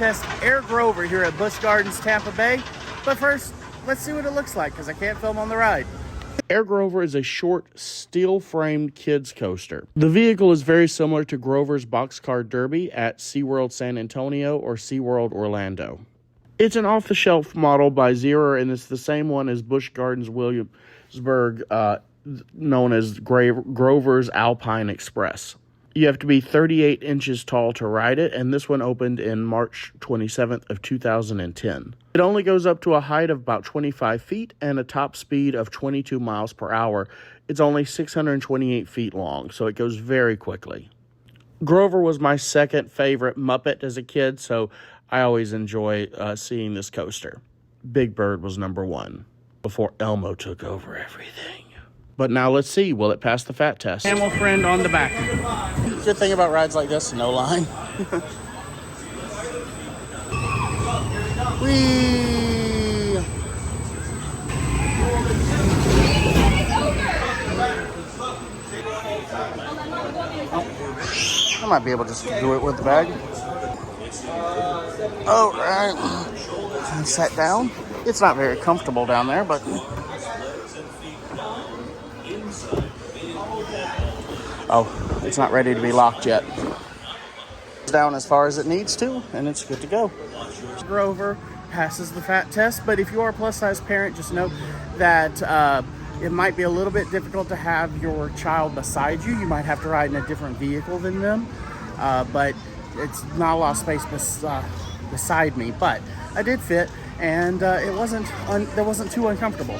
Test Air Grover here at Busch Gardens Tampa Bay. But first, let's see what it looks like because I can't film on the ride. Air Grover is a short, steel-framed kids coaster. The vehicle is very similar to Grover's Boxcar Derby at SeaWorld San Antonio or SeaWorld Orlando. It's an off-the-shelf model by Zierer, and it's the same one as Busch Gardens Williamsburg, known as Grover's Alpine Express. You have to be 38 inches tall to ride it, and this one opened in March 27th of 2010. It only goes up to a height of about 25 feet and a top speed of 22 miles per hour. It's only 628 feet long, so it goes very quickly. Grover was my second favorite Muppet as a kid, so I always enjoy seeing this coaster. Big Bird was number one before Elmo took over everything. But now let's see, will it pass the fat test? Camel friend on the back. Good thing about rides like this, no line. Whee! Oh, I might be able to just do it with the bag. All right. And sat down. It's not very comfortable down there, but oh, it's not ready to be locked yet. It's down as far as it needs to, and it's good to go. Grover passes the fat test, but if you are a plus-size parent, just know that it might be a little bit difficult to have your child beside you. You might have to ride in a different vehicle than them, but it's not a lot of space beside me. But I did fit, and there wasn't too uncomfortable.